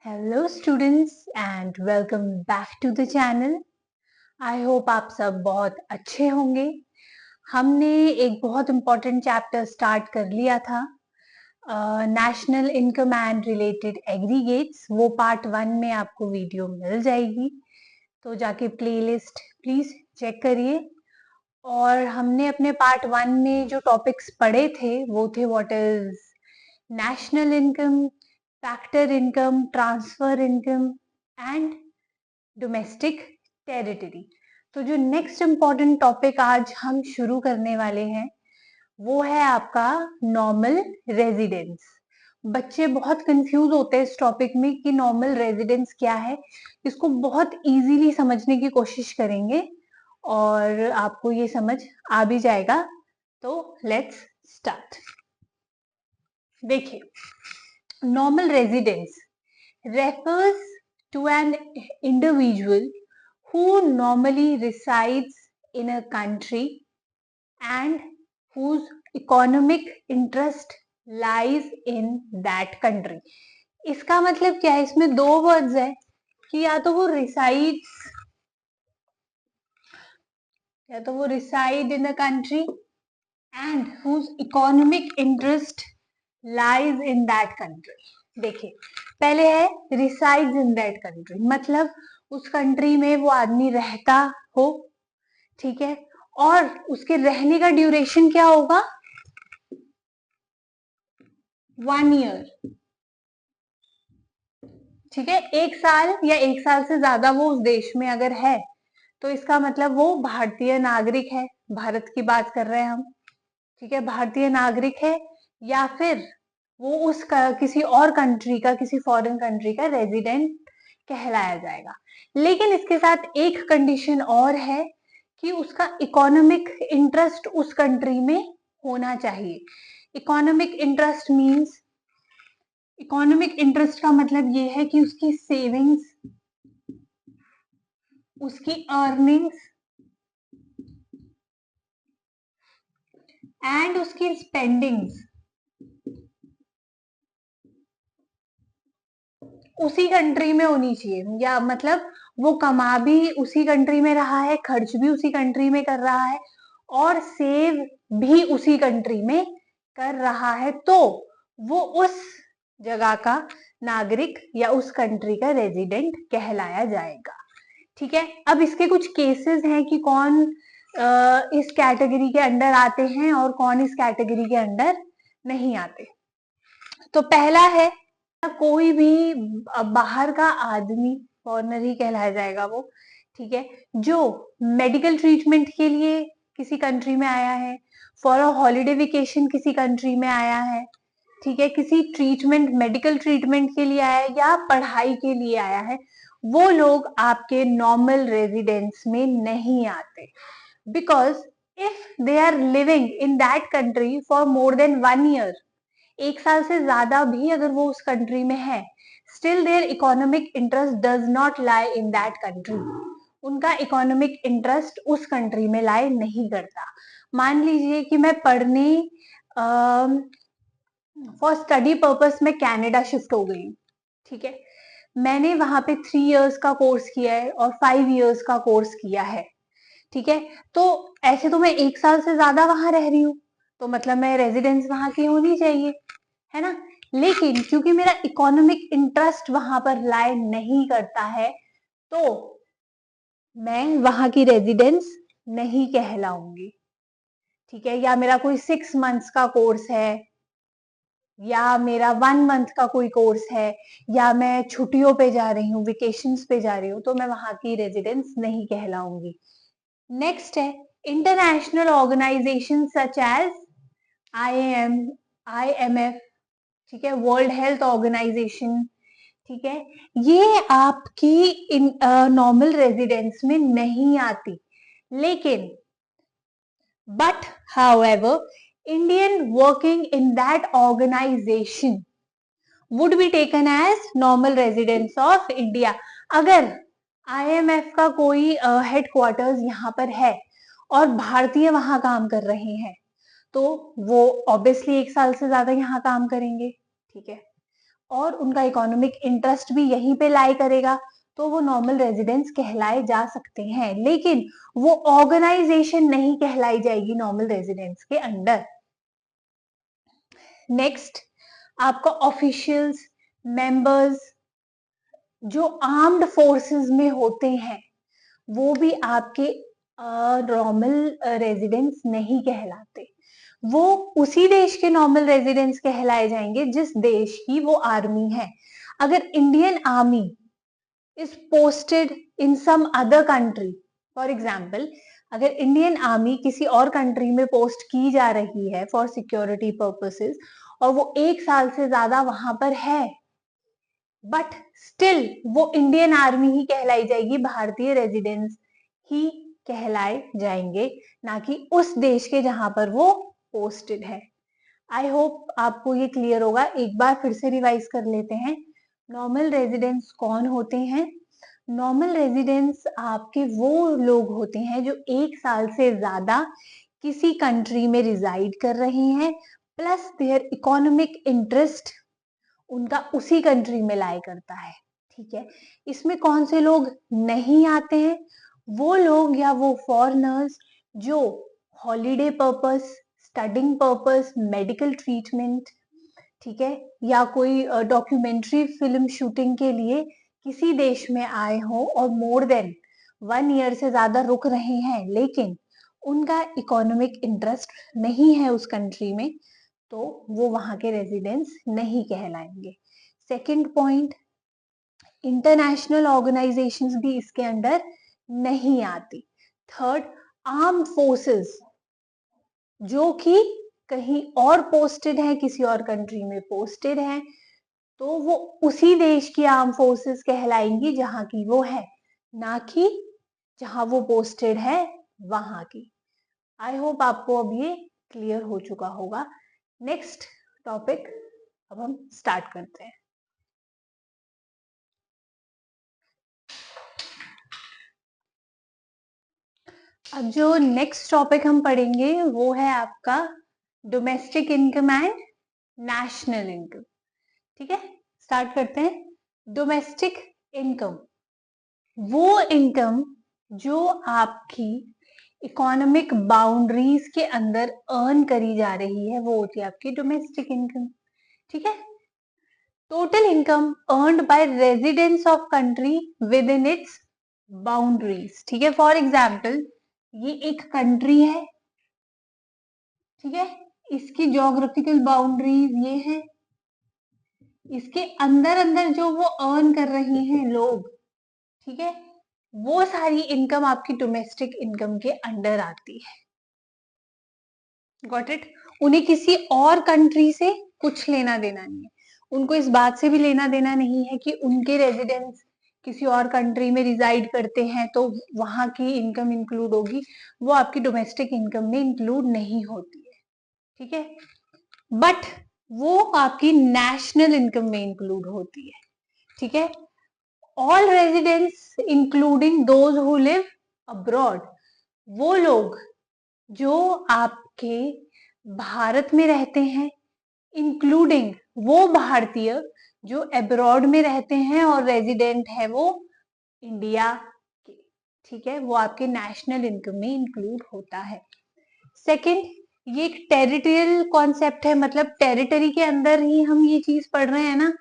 Hello students and welcome back to the channel. I hope आप सब बहुत अच्छे होंगे। हमने एक बहुत इम्पोर्टेंट चैप्टर स्टार्ट कर लिया था, national income and related aggregates. वो पार्ट 1 में आपको वीडियो मिल जाएगी, तो जाके प्लेलिस्ट प्लीज चेक करिए। और हमने अपने पार्ट 1 में जो टॉपिक्स पढ़े थे वो थे what is national income, factor income, transfer income and domestic territory. तो जो नेक्स्ट इम्पॉर्टेंट टॉपिक आज हम शुरू करने वाले हैं वो है आपका नॉर्मल रेजिडेंस। बच्चे बहुत कंफ्यूज होते हैं इस टॉपिक में कि नॉर्मल रेजिडेंस क्या है। इसको बहुत इजीली समझने की कोशिश करेंगे और आपको ये समझ आ भी जाएगा। तो लेट्स स्टार्ट। देखिए, normal residence refers to an individual who normally resides in a country and whose economic interest lies in that country. इसका मतलब क्या है? इसमें दो वर्ड्स है कि या तो वो reside in a country and whose economic interest lies in that country. देखिए, पहले है रिसाइड्स इन दैट कंट्री, मतलब उस कंट्री में वो आदमी रहता हो, ठीक है, और उसके रहने का ड्यूरेशन क्या होगा? 1 ईयर, ठीक है। 1 साल या 1 साल से ज्यादा वो उस देश में अगर है तो इसका मतलब वो भारतीय नागरिक है। भारत की बात कर रहे हैं हम, ठीक है, भारतीय नागरिक है, या फिर वो किसी और कंट्री का, किसी फॉरेन कंट्री का रेजिडेंट कहलाया जाएगा। लेकिन इसके साथ एक कंडीशन और है कि उसका इकोनॉमिक इंटरेस्ट उस कंट्री में होना चाहिए। Economic interest means, economic interest का मतलब ये है कि उसकी सेविंग्स, उसकी अर्निंग्स एंड उसकी स्पेंडिंग्स उसी कंट्री में होनी चाहिए। या मतलब वो कमा भी उसी कंट्री में रहा है, खर्च भी उसी कंट्री में कर रहा है और सेव भी उसी कंट्री में कर रहा है, तो वो उस जगह का नागरिक या उस कंट्री का रेजिडेंट कहलाया जाएगा, ठीक है। अब इसके कुछ केसेस हैं कि कौन इस कैटेगरी के अंडर आते हैं और कौन इस कैटेगरी के अंडर नहीं आते। तो पहला है, कोई भी बाहर का आदमी, फॉरेनर ही कहलाया जाएगा वो, ठीक है, जो मेडिकल ट्रीटमेंट के लिए किसी कंट्री में आया है, फॉर अ हॉलीडे वेकेशन किसी कंट्री में आया है, ठीक है, किसी ट्रीटमेंट, मेडिकल ट्रीटमेंट के लिए आया है या पढ़ाई के लिए आया है, वो लोग आपके नॉर्मल रेजिडेंस में नहीं आते। Because if they are living in that country for more than 1 year, 1 साल से ज्यादा भी अगर वो उस कंट्री में है, still their economic interest does not lie in that country. उनका इकोनॉमिक इंटरेस्ट उस कंट्री में लाई नहीं करता। मान लीजिए कि मैं पढ़ने फॉर स्टडी पर्पस में कनाडा शिफ्ट हो गई, ठीक है, मैंने वहां पे 3 इयर्स का कोर्स किया है और 5 इयर्स का कोर्स किया है, ठीक है। तो ऐसे तो मैं 1 साल से ज्यादा वहां रह रही हूँ, तो मतलब मैं रेजिडेंस वहां की होनी चाहिए, है ना। लेकिन क्योंकि मेरा इकोनॉमिक इंटरेस्ट वहां पर लाई नहीं करता है, तो मैं वहां की रेजिडेंस नहीं कहलाऊंगी, ठीक है। या मेरा कोई 6 मंथ्स का कोर्स है, या मेरा 1 मंथ का कोई कोर्स है, या मैं छुट्टियों पे जा रही हूँ, वेकेशंस पे जा रही हूँ, तो मैं वहां की रेजिडेंस नहीं कहलाऊंगी। नेक्स्ट है international organisation such as IMF, ठीक है, वर्ल्ड हेल्थ ऑर्गेनाइजेशन, ठीक है, ये आपकी नॉर्मल रेजिडेंस में नहीं आती। लेकिन but however Indian working in that organisation would be taken as normal residence of India. अगर IMF का कोई हेडक्वार्टर्स यहाँ पर है और भारतीय वहां काम कर रहे हैं, तो वो ऑब्वियसली 1 साल से ज्यादा यहाँ काम करेंगे, ठीक है। और उनका इकोनॉमिक इंटरेस्ट भी यहीं पे लाई करेगा, तो वो नॉर्मल रेजिडेंट्स कहलाए जा सकते हैं, लेकिन वो ऑर्गेनाइजेशन नहीं कहलाई जाएगी नॉर्मल रेजिडेंट्स के अंडर। नेक्स्ट, आपका ऑफिशियल्स, मेंबर्स जो आर्म्ड फोर्सेस में होते हैं, वो भी आपके नॉर्मल रेजिडेंट्स नहीं कहलाते। वो उसी देश के नॉर्मल रेजिडेंट्स कहलाए जाएंगे जिस देश की वो आर्मी है। अगर Indian army is posted in some other country, for example अगर इंडियन आर्मी किसी और कंट्री में पोस्ट की जा रही है फॉर सिक्योरिटी पर्पसेस और वो 1 साल से ज्यादा वहां पर है, बट स्टिल वो इंडियन आर्मी ही कहलाई जाएगी, भारतीय रेजिडेंट्स ही कहलाए जाएंगे, ना कि उस देश के जहां पर वो पोस्टेड है। आई होप आपको ये क्लियर होगा। एक बार फिर से रिवाइज कर लेते हैं। नॉर्मल रेजिडेंट्स कौन होते हैं? नॉर्मल रेजिडेंट्स आपके वो लोग होते हैं जो 1 साल से ज्यादा किसी कंट्री में रिजाइड कर रहे हैं, प्लस देयर इकोनॉमिक इंटरेस्ट उनका उसी कंट्री में लाई करता है। ठीक है, इसमें कौन से लोग नहीं आते हैं? वो लोग या वो फॉरेनर्स जो holiday purpose, studying purpose, medical treatment, ठीक है, या कोई डॉक्यूमेंट्री फिल्म शूटिंग के लिए किसी देश में आए हो और मोर देन 1 ईयर से ज्यादा रुक रहे हैं, लेकिन उनका इकोनॉमिक इंटरेस्ट नहीं है उस कंट्री में, तो वो वहां के रेजिडेंट्स नहीं कहलाएंगे। सेकंड पॉइंट, इंटरनेशनल ऑर्गेनाइजेशंस भी इसके अंडर नहीं आती। थर्ड, आर्म फोर्सेस जो कि कहीं और पोस्टेड है, किसी और कंट्री में पोस्टेड है, तो वो उसी देश की आर्म फोर्सेस कहलाएंगी जहां की वो है, ना कि जहां वो पोस्टेड है वहां की। आई होप आपको अब ये क्लियर हो चुका होगा। नेक्स्ट टॉपिक अब हम स्टार्ट करते हैं। अब जो नेक्स्ट टॉपिक हम पढ़ेंगे वो है आपका domestic income and national income. ठीक है, स्टार्ट करते हैं। डोमेस्टिक इनकम वो इनकम जो आपकी इकोनॉमिक बाउंड्रीज के अंदर अर्न करी जा रही है, वो होती है आपकी डोमेस्टिक इनकम। ठीक है, total income earned by residents of country within its boundaries. ठीक है, फॉर एग्जाम्पल ये एक कंट्री है, ठीक है, इसकी ज्योग्राफिकल बाउंड्रीज ये है, इसके अंदर अंदर जो वो अर्न कर रहे हैं लोग, ठीक है, वो सारी इनकम आपकी डोमेस्टिक इनकम के अंडर आती है। Got it? उन्हें किसी और कंट्री से कुछ लेना देना नहीं है, उनको इस बात से भी लेना देना नहीं है कि उनके रेजिडेंट्स किसी और कंट्री में रिजाइड करते हैं तो वहां की इनकम इंक्लूड होगी, वो आपकी डोमेस्टिक इनकम में इंक्लूड नहीं होती है। ठीक है, बट वो आपकी नेशनल इनकम में इंक्लूड होती है। ठीक है, all residents including those who live abroad, वो लोग जो आपके भारत में रहते हैं, इंक्लूडिंग वो भारतीय जो अब्रॉड में रहते हैं और रेजिडेंट है वो इंडिया के। ठीक है, वो आपके नेशनल इनकम में इंक्लूड होता है। सेकंड, ये एक टेरिटोरियल कॉन्सेप्ट है, मतलब टेरिटरी के अंदर ही हम ये चीज पढ़ रहे हैं ना,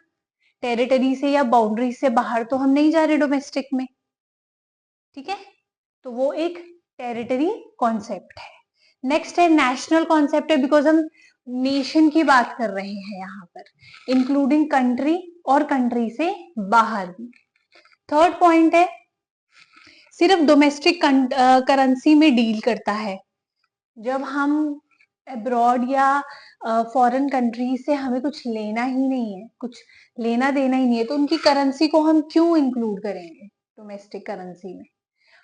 टेरिटरी से या बाउंड्री से बाहर तो हम नहीं जा रहे डोमेस्टिक में। ठीक है, तो वो एक टेरिटरी कॉन्सेप्ट है। नेक्स्ट है नेशनल कॉन्सेप्ट है, बिकॉज हम नेशन की बात कर रहे हैं यहाँ पर, इंक्लूडिंग कंट्री और कंट्री से बाहर भी। थर्ड पॉइंट है सिर्फ डोमेस्टिक करेंसी में डील करता है। जब हम अब्रॉड या फॉरेन कंट्री से हमें कुछ लेना ही नहीं है, कुछ लेना देना ही नहीं है, तो उनकी करेंसी को हम क्यों इंक्लूड करेंगे डोमेस्टिक करेंसी में?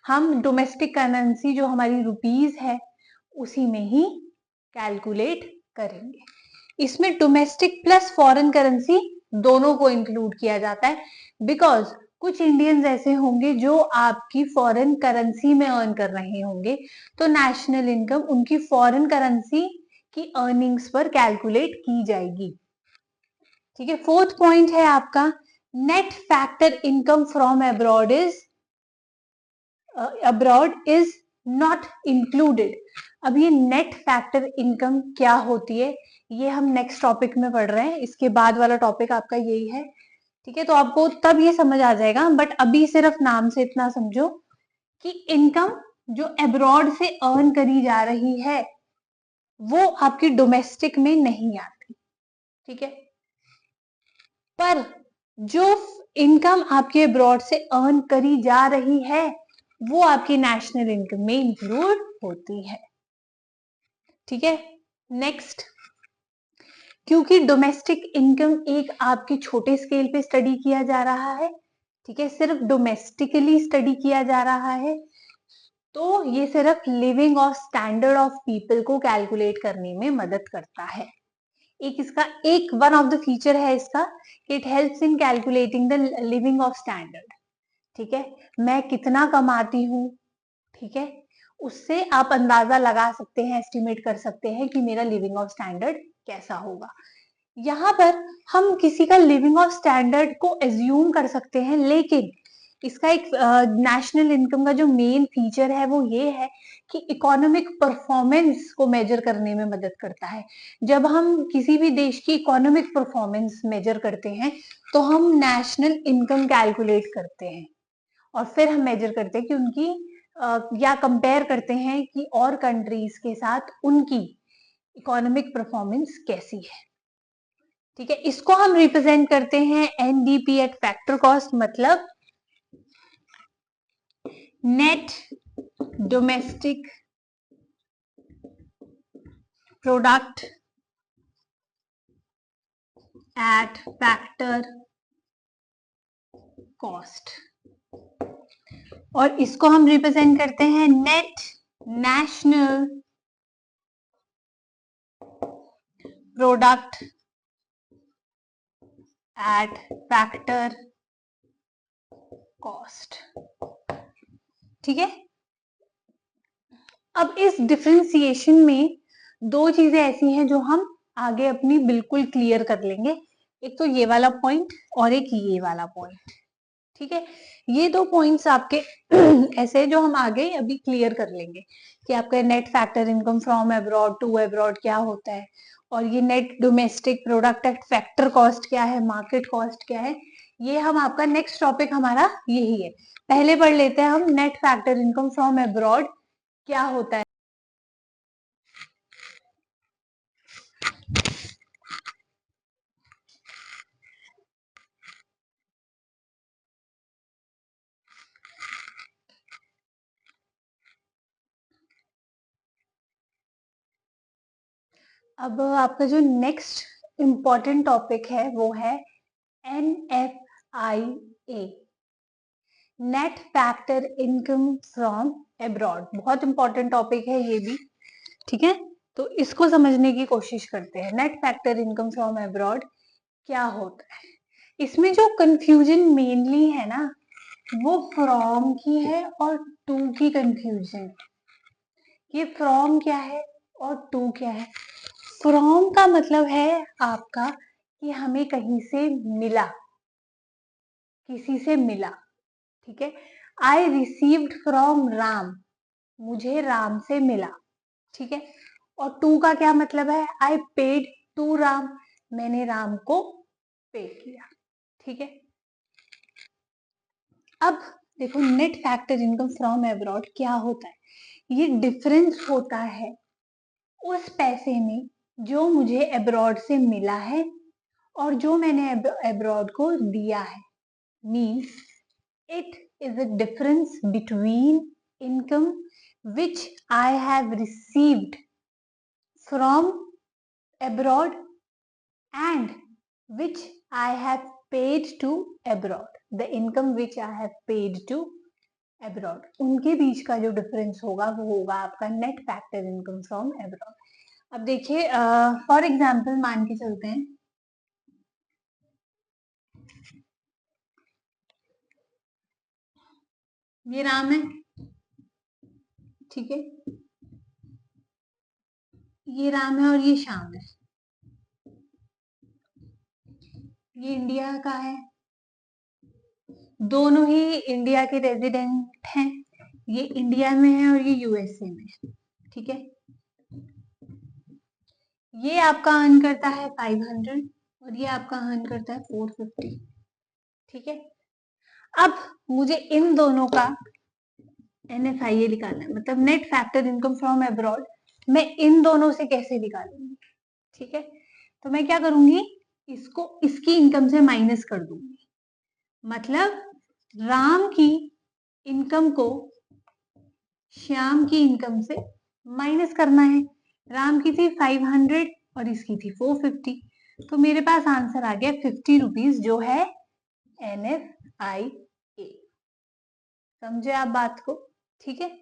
हम डोमेस्टिक करेंसी जो हमारी रुपीज है उसी में ही कैलकुलेट करेंगे। इसमें डोमेस्टिक प्लस फॉरेन करेंसी दोनों को इंक्लूड किया जाता है, बिकॉज कुछ इंडियंस ऐसे होंगे जो आपकी फॉरेन करेंसी में अर्न कर रहे होंगे, तो नेशनल इनकम उनकी फॉरेन करेंसी की अर्निंग्स पर कैलकुलेट की जाएगी। ठीक है। फोर्थ पॉइंट है आपका net factor income from abroad is not included. अब ये नेट फैक्टर इनकम क्या होती है ये हम नेक्स्ट टॉपिक में पढ़ रहे हैं, इसके बाद वाला टॉपिक आपका यही है। ठीक है, तो आपको तब ये समझ आ जाएगा, बट अभी सिर्फ नाम से इतना समझो कि इनकम जो अब्रॉड से अर्न करी जा रही है वो आपकी डोमेस्टिक में नहीं आती। ठीक है, पर जो इनकम आपके अब्रॉड से अर्न करी जा रही है वो आपकी नेशनल इनकम में इंक्लूड होती है। ठीक है, नेक्स्ट, क्योंकि डोमेस्टिक इनकम एक आपकी छोटे स्केल पे स्टडी किया जा रहा है, ठीक है, सिर्फ डोमेस्टिकली स्टडी किया जा रहा है, तो ये सिर्फ लिविंग और स्टैंडर्ड ऑफ पीपल को कैलकुलेट करने में मदद करता है। एक इसका एक वन ऑफ द फीचर है इसका, it helps in calculating the living of standard. ठीक है, मैं कितना कमाती हूँ, ठीक है, उससे आप अंदाजा लगा सकते हैं, एस्टिमेट कर सकते हैं कि मेरा लिविंग ऑफ स्टैंडर्ड कैसा होगा। यहाँ पर हम किसी का लिविंग ऑफ स्टैंडर्ड को एज्यूम कर सकते हैं, लेकिन इसका एक नेशनल इनकम का जो मेन फीचर है वो ये है कि इकोनॉमिक परफॉर्मेंस को मेजर करने में मदद करता है। जब हम किसी भी देश की इकोनॉमिक परफॉर्मेंस मेजर करते हैं तो हम नेशनल इनकम कैलकुलेट करते हैं और फिर हम मेजर करते हैं कि उनकी या कंपेयर करते हैं कि और कंट्रीज के साथ उनकी इकोनॉमिक परफॉर्मेंस कैसी है। ठीक है, इसको हम रिप्रेजेंट करते हैं एनडीपी एट फैक्टर कॉस्ट, मतलब net domestic product at factor cost, और इसको हम रिप्रेजेंट करते हैं net national product at factor cost. ठीक है, अब इस डिफरेंशिएशन में दो चीजें ऐसी हैं जो हम आगे अपनी बिल्कुल क्लियर कर लेंगे, एक तो ये वाला पॉइंट और एक ये वाला पॉइंट। ठीक है, ये दो पॉइंट्स आपके ऐसे जो हम आगे अभी क्लियर कर लेंगे कि आपका net factor income from abroad to abroad क्या होता है, और ये net domestic product at factor cost क्या है, मार्केट कॉस्ट क्या है, ये हम आपका नेक्स्ट टॉपिक हमारा यही है। पहले पढ़ लेते हैं हम net factor income from abroad क्या होता है। अब आपका जो नेक्स्ट इम्पॉर्टेंट टॉपिक है वो है NFIA, net factor income from abroad. बहुत इंपॉर्टेंट टॉपिक है ये भी। ठीक है, तो इसको समझने की कोशिश करते हैं। Net factor income from abroad क्या होता है। इसमें जो कंफ्यूजन मेनली है ना वो फ्रॉम की है और टू की कंफ्यूजन। ये फ्रॉम क्या है और टू क्या है। फ्रॉम का मतलब है आपका कि हमें कहीं से मिला, किसी से मिला। ठीक है, आई रिसीव्ड फ्रॉम राम, मुझे राम से मिला। ठीक है, और टू का क्या मतलब है, आई पेड टू राम, मैंने राम को पे किया। ठीक है, अब देखो net factor income from abroad क्या होता है। ये डिफरेंस होता है उस पैसे में जो मुझे अब्रॉड से मिला है और जो मैंने अब्रॉड को दिया है। Means it is a difference between income which I have received from abroad and which I have paid to abroad, the income which I have paid to abroad, उनके बीच का जो डिफरेंस होगा वो होगा आपका net factor income from abroad। अब देखिए for example मान के चलते हैं ये राम है, ठीक है, ये राम है और ये श्याम है। ये इंडिया का है, दोनों ही इंडिया के रेजिडेंट हैं, ये इंडिया में है और ये यूएसए में है, ठीक है। ये आपका अर्न करता है 500 और ये आपका अर्न करता है 450, ठीक है। अब मुझे इन दोनों का NFIA निकालना है, मतलब net factor income from abroad. मैं इन दोनों से कैसे निकालूंगी, ठीक है। तो मैं क्या करूंगी, इसको इसकी इनकम से माइनस कर दूंगी, मतलब राम की इनकम को श्याम की इनकम से माइनस करना है। राम की थी 500 और इसकी थी 450, तो मेरे पास आंसर आ गया 50 रुपीज, जो है NFIA। समझे आप बात को, ठीक है।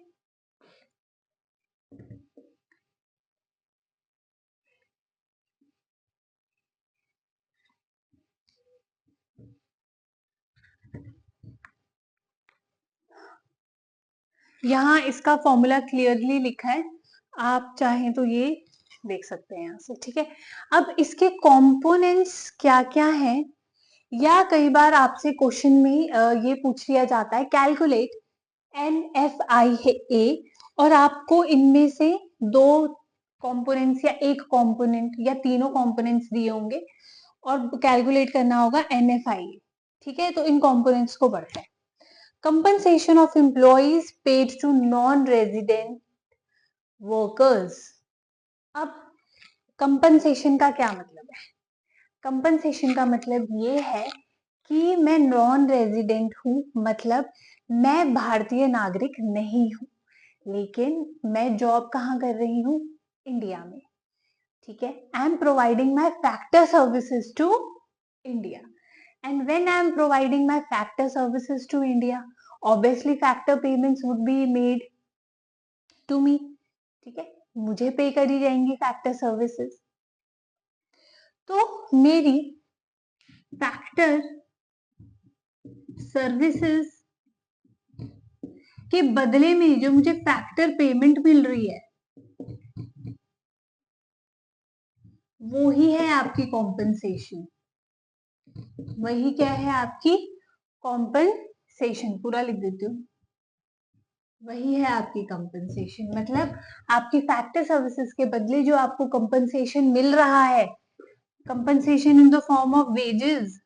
यहाँ इसका फॉर्मूला क्लियरली लिखा है, आप चाहें तो ये देख सकते हैं यहाँ से, ठीक है। अब इसके कंपोनेंट्स क्या क्या हैं, या कई बार आपसे क्वेश्चन में ये पूछ लिया जाता है कैलकुलेट NFIA, और आपको इनमें से दो कंपोनेंट्स या एक कंपोनेंट या तीनों कंपोनेंट्स दिए होंगे और कैलकुलेट करना होगा NFIA, ठीक है। तो इन कंपोनेंट्स को पढ़ते हैं। compensation of employees paid to non-resident workers। अब compensation का क्या मतलब है, compensation का मतलब ये है कि मैं नॉन रेजिडेंट हूं, मतलब मैं भारतीय नागरिक नहीं हूं, लेकिन मैं जॉब कहाँ कर रही हूँ, इंडिया में, ठीक है। I am providing my factor services to India, and when I am providing my factor services to India, obviously factor payments would be made to me, ठीक है, मुझे पे करी जाएंगी फैक्टर सर्विसेज। तो मेरी फैक्टर सर्विसेज के बदले में जो मुझे फैक्टर पेमेंट मिल रही है, वो ही है आपकी कॉम्पनसेशन। वही क्या है आपकी कॉम्पनसेशन, पूरा लिख देती हूँ, वही है आपकी कंपनसेशन। मतलब आपकी फैक्टर सर्विसेज के बदले जो आपको कंपनसेशन मिल रहा है, compensation in the form of wages,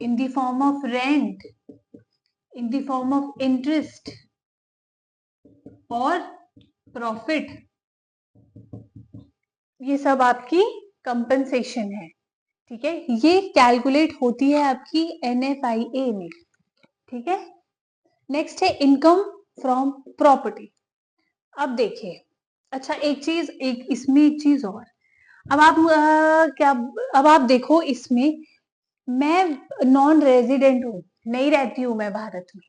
in the form of rent, in the form of interest और प्रॉफिट, ये सब आपकी कंपनसेशन है, ठीक है। ये कैलकुलेट होती है आपकी NFIA में, ठीक है। नेक्स्ट है इनकम फ्रॉम प्रॉपर्टी। अब देखिए, अच्छा एक चीज, एक इसमें एक चीज और, अब आप क्या, अब आप देखो इसमें मैं नॉन रेजिडेंट हूँ, नहीं रहती हूँ मैं भारत में,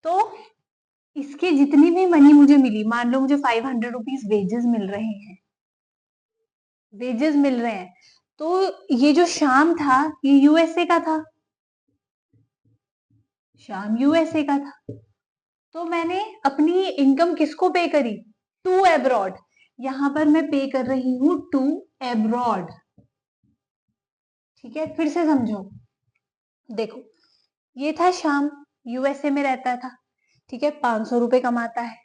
तो इसके जितनी भी मनी मुझे मिली, मान लो मुझे 500 रुपीज वेजेस मिल रहे हैं, वेजेस मिल रहे हैं, तो ये जो शाम था ये यूएसए का था, शाम यूएसए का था, तो मैंने अपनी इनकम किसको पे करी, टू एब्रॉड। यहां पर मैं पे कर रही हूं टू एब्रॉड, ठीक है। फिर से समझो, देखो ये था शाम, यूएसए में रहता था, ठीक है, 500 रुपए कमाता है,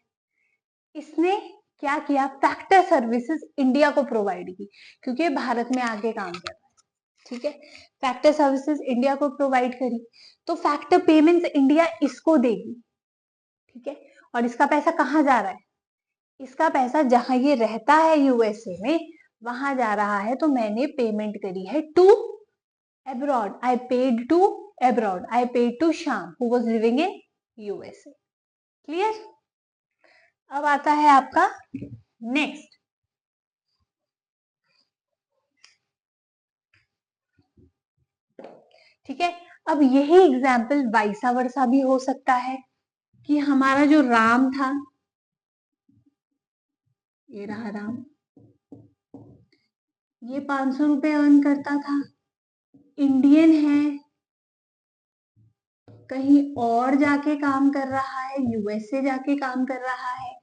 इसने क्या किया, फैक्टर सर्विसेज इंडिया को प्रोवाइड की, क्योंकि भारत में आके काम कर रहा है, ठीक है। फैक्टर सर्विसेज इंडिया को प्रोवाइड करी, तो फैक्टर पेमेंट्स इंडिया इसको देगी, ठीक है। और इसका पैसा कहाँ जा रहा है, इसका पैसा जहां ये रहता है यूएसए में, वहां जा रहा है। तो मैंने पेमेंट करी है to abroad, I paid to abroad, I paid to Sham who was living in USA। Clear. अब आता है आपका नेक्स्ट, ठीक है। अब यही एग्जाम्पल वाइसा वर्सा भी हो सकता है कि हमारा जो राम था, ये रहा राम, ये 500 रुपए अर्न करता था, इंडियन है, कहीं और जाके काम कर रहा है, यूएसए जाके काम कर रहा है,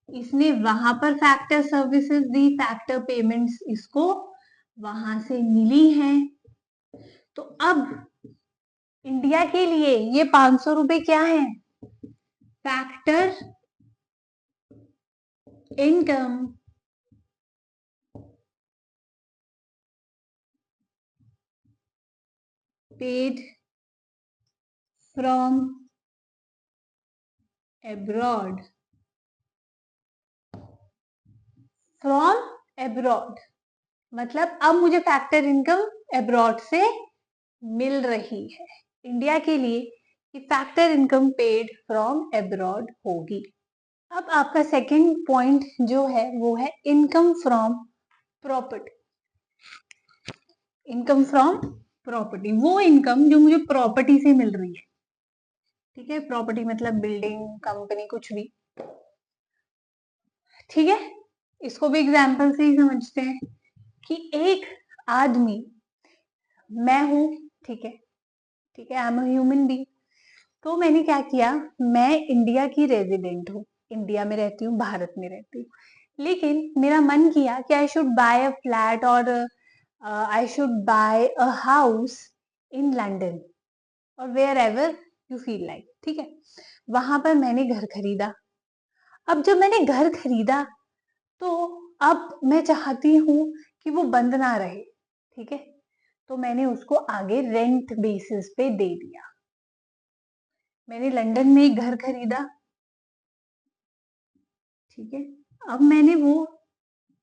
इसने वहां पर फैक्टर सर्विसेज दी, फैक्टर पेमेंट्स इसको वहां से मिली हैं। तो अब इंडिया के लिए ये 500 रुपए क्या है? Factor income paid from abroad. From abroad मतलब अब मुझे फैक्टर इनकम एब्रॉड से मिल रही है। इंडिया के लिए कि factor income paid from abroad होगी। अब आपका सेकंड पॉइंट जो है वो है income from property. Income from property, वो इनकम जो मुझे प्रॉपर्टी से मिल रही है। ठीक है, प्रॉपर्टी मतलब बिल्डिंग, कंपनी, कुछ भी। ठीक है, इसको भी एग्जाम्पल से ही समझते हैं कि एक आदमी, मैं हूं, ठीक है, ठीक है, I am a human being. तो मैंने क्या किया, मैं इंडिया की रेजिडेंट हूँ, इंडिया में रहती हूँ, भारत में रहती हूँ, लेकिन मेरा मन किया कि I should buy a flat और I should buy a house in London और wherever you feel like. ठीक है, वहां पर मैंने घर खरीदा। अब जब मैंने घर खरीदा तो अब मैं चाहती हूँ कि वो बंद ना रहे। ठीक है, तो मैंने उसको आगे रेंट बेसिस पे दे दिया। मैंने लंदन में एक घर खरीदा। ठीक है, अब मैंने वो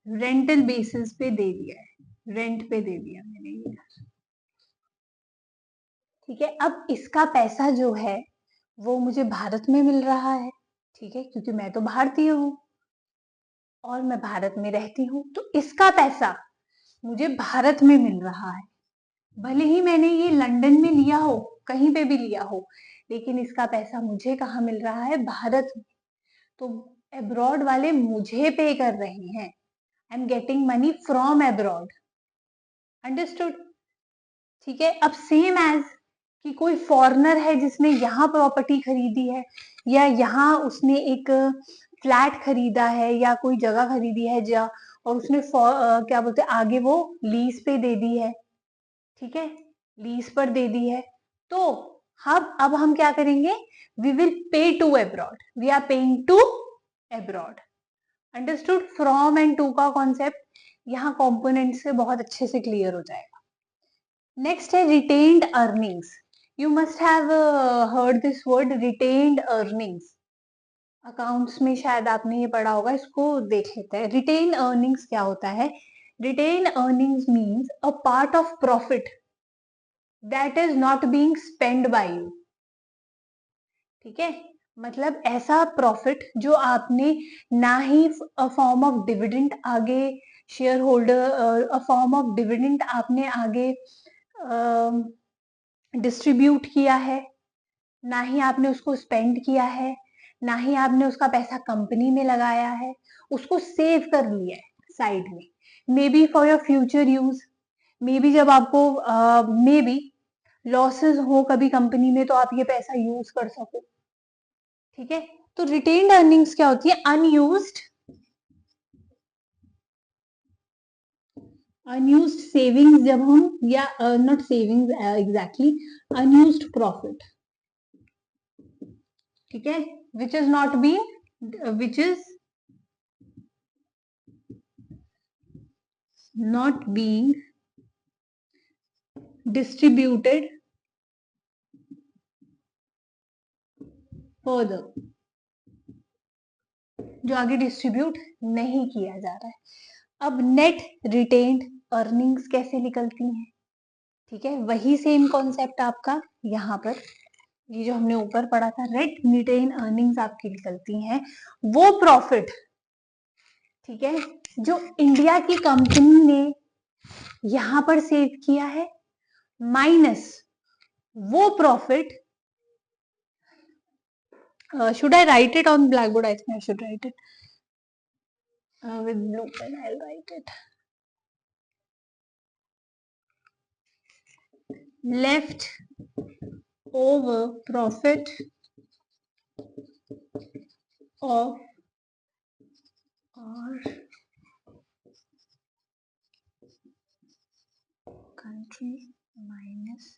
रेंटल बेसिस पे दे दिया है, रेंट पे दे दिया मैंने ये घर। ठीक है, अब इसका पैसा जो है वो मुझे भारत में मिल रहा है। ठीक है, क्योंकि मैं तो भारतीय हूँ और मैं भारत में रहती हूँ, तो इसका पैसा मुझे भारत में मिल रहा है। भले ही मैंने ये लंदन में लिया हो, कहीं पे भी लिया हो, लेकिन इसका पैसा मुझे कहाँ मिल रहा है? भारत में। तो अब्रॉड वाले मुझे पे कर रहे हैं। I am getting money from abroad. Understood? ठीक है, अब सेम एज कि कोई फॉरेनर है जिसने यहाँ प्रॉपर्टी खरीदी है या यहाँ उसने एक फ्लैट खरीदा है या कोई जगह खरीदी है जा और उसने क्या बोलते हैं आगे वो लीज पे दे दी है। ठीक है, लीज पर दे दी है। तो अब हम क्या करेंगे? We will pay to abroad, we are paying to abroad. Understood? From and to का कॉन्सेप्ट यहाँ कंपोनेंट से बहुत अच्छे से क्लियर हो जाएगा। नेक्स्ट है retained earnings. You must have heard this word, retained earnings. Accounts में शायद आपने ये पढ़ा होगा, इसको देख लेते हैं। रिटेन अर्निंग्स क्या होता है? Retain earnings means a part of profit that is not being spend by you. ठीक है, मतलब ऐसा प्रॉफिट जो आपने ना ही फॉर्म ऑफ डिविडेंड आगे share holder, form of dividend आपने आगे डिस्ट्रीब्यूट किया है, ना ही आपने उसको स्पेंड किया है, ना ही आपने उसका पैसा कंपनी में लगाया है, उसको सेव कर लिया है साइड में, may be for your future use, may be जब आपको मे बी लॉसेस हो कभी कंपनी में तो आप ये पैसा यूज कर सको। ठीक है, तो रिटेन्ड अर्निंग्स क्या होती है? अनयूज्ड, अनयूज्ड सेविंग्स जब हम, या not savings exactly, unused profit. ठीक है, which is not been, which is not being distributed further, जो आगे डिस्ट्रीब्यूट नहीं किया जा रहा है। अब नेट रिटेन्ड अर्निंग्स कैसे निकलती हैं? ठीक है, वही सेम कॉन्सेप्ट आपका यहाँ पर, ये जो हमने ऊपर पढ़ा था, नेट रिटेन अर्निंग्स आपकी निकलती हैं वो प्रॉफिट, ठीक है, जो इंडिया की कंपनी ने यहां पर सेव किया है, माइनस वो profit, should I write it on blackboard? I think I should write it with blue pen. I'll write it. Left over profit of or country minus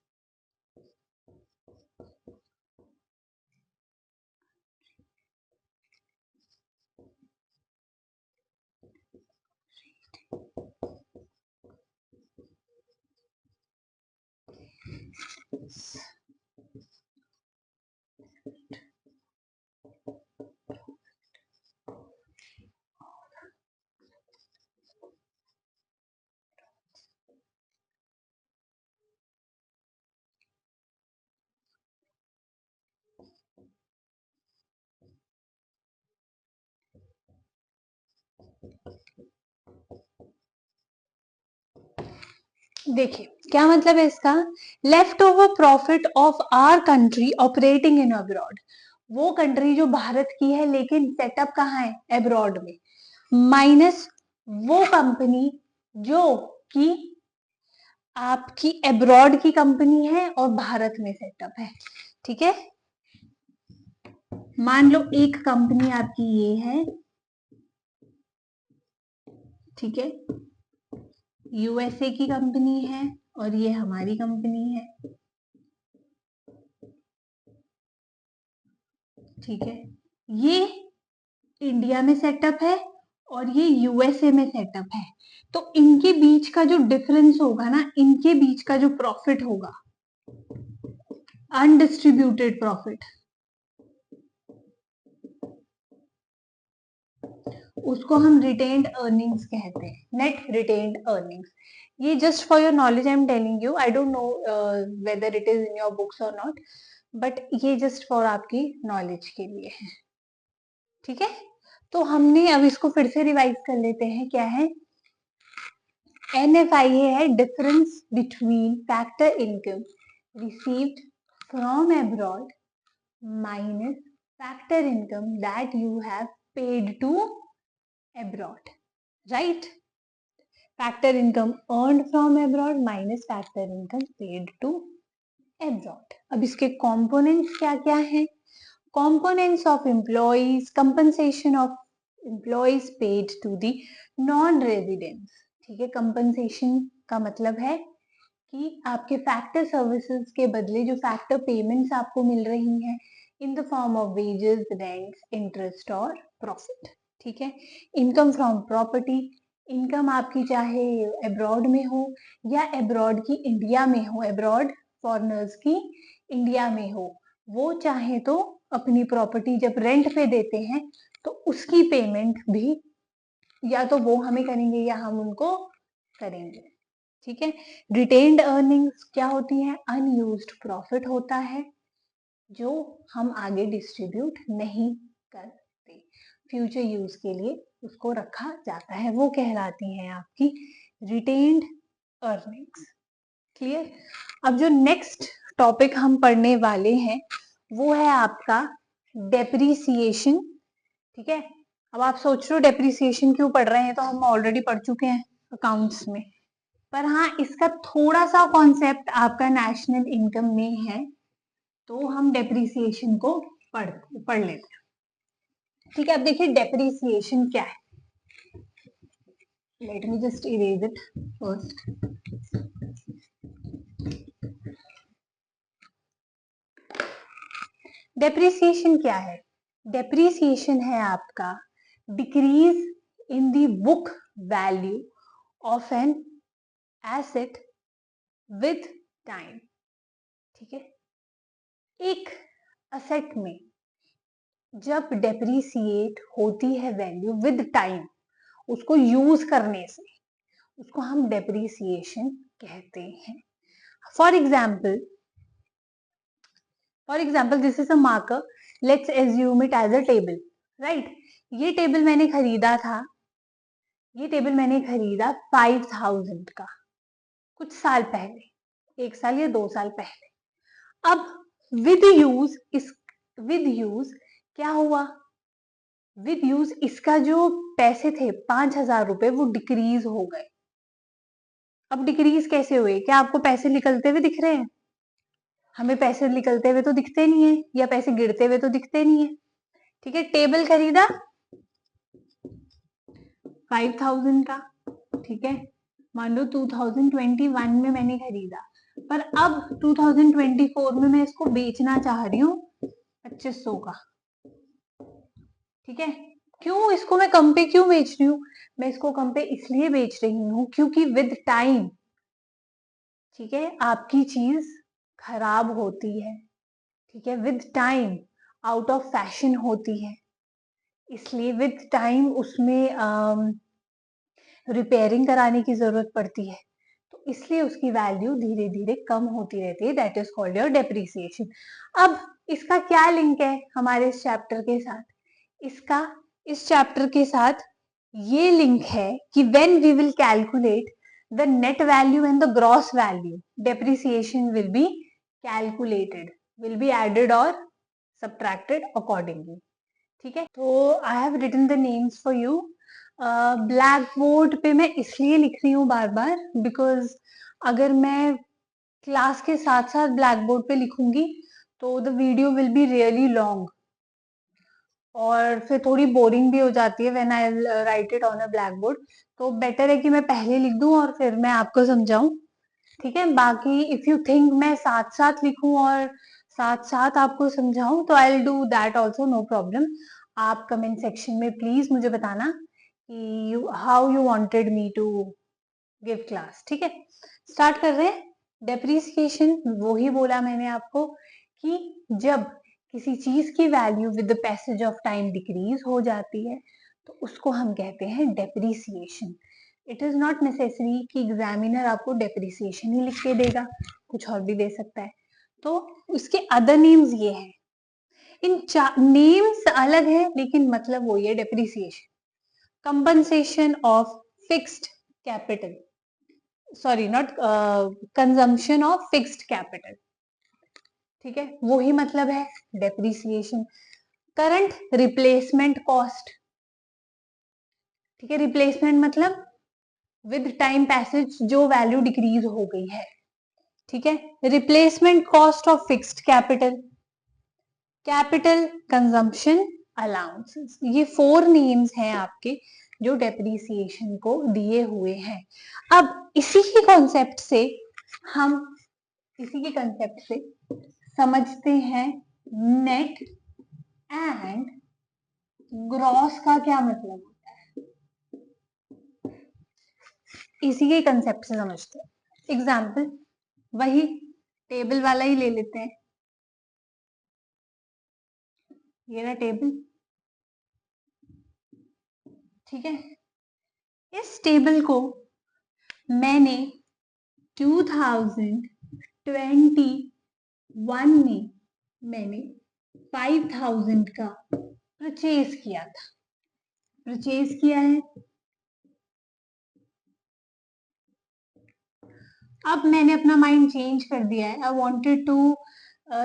देखिए क्या मतलब है इसका, left over profit of our country operating in abroad, वो country जो भारत की है लेकिन सेटअप कहाँ है, अब्रॉड में, माइनस वो कंपनी जो कि आपकी अब्रॉड की कंपनी है और भारत में सेटअप है। ठीक है, मान लो एक कंपनी आपकी ये है, ठीक है, यूएसए की कंपनी है और ये हमारी कंपनी है। ठीक है, ये इंडिया में सेटअप है और ये यूएसए में सेटअप है, तो इनके बीच का जो डिफरेंस होगा ना, इनके बीच का जो प्रॉफिट होगा, अनडिस्ट्रीब्यूटेड प्रॉफिट, उसको हम रिटेन्ड अर्निंग्स कहते हैं, नेट रिटेन्ड अर्निंग्स। ये just for your knowledge I am telling you, I don't know whether it is in your books और नॉट, बट ये जस्ट फॉर आपकी नॉलेज के लिए है। ठीक है, तो हमने अब इसको फिर से रिवाइज कर लेते हैं, क्या है, NFIA है difference between factor income received from abroad minus factor income that you have paid to abroad, right? Factor income earned from abroad minus factor income paid to abroad. अब इसके components क्या क्या हैं? Components of employees, compensation of employees paid to the non-residents. ठीक है, compensation का मतलब है कि आपके फैक्टर सर्विसेज के बदले जो फैक्टर पेमेंट्स आपको मिल रही हैं in the form of wages, rents, interest और प्रॉफिट। ठीक है, इनकम फ्रॉम प्रॉपर्टी, इनकम आपकी चाहे अब्रॉड में हो या अब्रॉड की इंडिया में हो, अब्रॉड फॉरेनर्स की इंडिया में हो, वो चाहे तो अपनी प्रॉपर्टी जब रेंट पे देते हैं तो उसकी पेमेंट भी या तो वो हमें करेंगे या हम उनको करेंगे। ठीक है, रिटेन्ड अर्निंग्स क्या होती है, अनयूज्ड प्रॉफिट होता है जो हम आगे डिस्ट्रीब्यूट नहीं करते, फ्यूचर यूज के लिए उसको रखा जाता है, वो कहलाती है आपकी रिटेन्ड अर्निंग्स। क्लियर। अब जो नेक्स्ट टॉपिक हम पढ़ने वाले हैं वो है आपका डेप्रीसिएशन। ठीक है, अब आप सोच रहे हो डेप्रीसिएशन क्यों पढ़ रहे हैं, तो हम ऑलरेडी पढ़ चुके हैं अकाउंट्स में, पर हाँ इसका थोड़ा सा कॉन्सेप्ट आपका नेशनल इनकम में है, तो हम डेप्रीसिएशन को पढ़ लेते हैं। ठीक है, अब देखिए डेप्रीसिएशन क्या है, let me just erase it first. Depreciation क्या है, डेप्रीसिएशन है आपका decrease in the book value of an asset with time. ठीक है, एक असेट में जब डेप्रीसिएट होती है वैल्यू विद टाइम, उसको यूज करने से, उसको हम डेप्रीसिएशन कहते हैं। For example this is a marker, let's assume it as a table, right. ये टेबल मैंने खरीदा था, ये टेबल मैंने खरीदा 5000 का कुछ साल पहले, 1 साल या 2 साल पहले। अब विद यूज क्या हुआ, विद यूज इसका जो पैसे थे 5000 रुपए वो डिक्रीज हो गए। अब डिक्रीज कैसे हुए, क्या आपको पैसे निकलते हुए दिख रहे हैं, हमें पैसे निकलते हुए तो दिखते नहीं है, या पैसे गिरते हुए तो दिखते नहीं है। ठीक है, टेबल खरीदा 5000 का, ठीक है, मान लो 2021 में मैंने खरीदा, पर अब 2024 में मैं इसको बेचना चाह रही हूँ 2500 का। ठीक है, क्यों इसको मैं कम पे क्यों बेच रही हूँ? मैं इसको कम पे इसलिए बेच रही हूँ क्योंकि विद टाइम, ठीक है, आपकी चीज खराब होती है। ठीक है, with time out of fashion होती है, इसलिए विद टाइम उसमें रिपेयरिंग कराने की जरूरत पड़ती है, तो इसलिए उसकी वैल्यू धीरे धीरे कम होती रहती है। That is called your depreciation. अब इसका क्या लिंक है हमारे इस चैप्टर के साथ? इसका इस चैप्टर के साथ ये लिंक है कि when we will calculate the net value and the gross value, depreciation will be calculated, will be added और सब्ट्रैक्टेड अकॉर्डिंगली। ठीक है, तो I have written the names for you. Blackboard पे मैं इसलिए लिख रही हूँ बार बार बिकॉज अगर मैं क्लास के साथ साथ ब्लैक बोर्ड पे लिखूंगी तो the video will be really long और फिर थोड़ी बोरिंग भी हो जाती है when I right it on a black board. तो बेटर है कि मैं पहले लिख दूं और फिर मैं आपको समझाऊं। ठीक है, बाकी इफ यू थिंक मैं साथ साथ लिखूं और साथ साथ आपको समझाऊं तो I will do that also, no problem. आप कमेंट सेक्शन में प्लीज मुझे बताना कि how you wanted me to give class. ठीक है, स्टार्ट कर रहे हैं। डेप्रिसिएशन वो ही बोला मैंने आपको कि जब किसी चीज की value with the passage of time decrease हो जाती है तो उसको हम कहते हैं depreciation. It is not necessary कि एग्जामिनर आपको डेप्रिसिएशन ही लिख के देगा, कुछ और भी दे सकता है। तो उसके अदर नेम्स ये हैं, इन नेम्स अलग है लेकिन मतलब वही है, depreciation. Compensation of fixed capital, sorry not consumption of fixed capital. ठीक है, वही मतलब है डेप्रिसिएशन। करंट रिप्लेसमेंट कॉस्ट, ठीक है, रिप्लेसमेंट मतलब विद टाइम पैसेज जो वैल्यू डिक्रीज हो गई है। ठीक है, replacement cost of fixed capital, capital consumption allowances, ये 4 नेम्स हैं आपके जो डेप्रिसिएशन को दिए हुए हैं। अब इसी के कॉन्सेप्ट से हम इसी के कंसेप्ट से समझते हैं नेट एंड ग्रॉस का क्या मतलब होता है, इसी के कंसेप्ट से समझते हैं। एग्जाम्पल वही टेबल वाला ही ले लेते हैं, ये ना टेबल। ठीक है, इस टेबल को मैंने 2021 में मैंने 5000 का परचेज किया था, परचेज किया है। अब मैंने अपना माइंड चेंज कर दिया है, I wanted to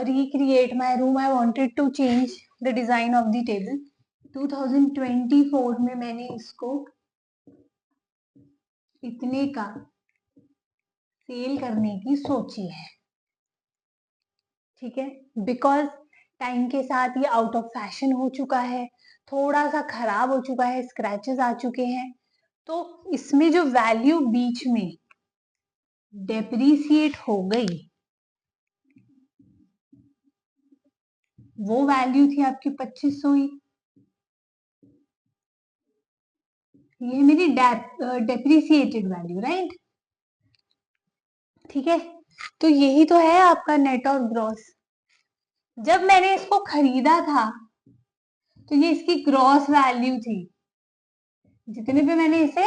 recreate my room, I wanted to change the design of the table। 2024 में मैंने इसको इतने का सेल करने की सोची है। ठीक है, बिकॉज टाइम के साथ ये आउट ऑफ फैशन हो चुका है, थोड़ा सा खराब हो चुका है, स्क्रैचेस आ चुके हैं, तो इसमें जो वैल्यू बीच में डेप्रिसिएट हो गई वो वैल्यू थी आपकी 2500 ही। ये मेरी डेप्रिसिएटेड वैल्यू, राइट। ठीक है, तो यही तो है आपका नेट और ग्रॉस। जब मैंने इसको खरीदा था तो ये इसकी ग्रॉस वैल्यू थी, जितने पे मैंने इसे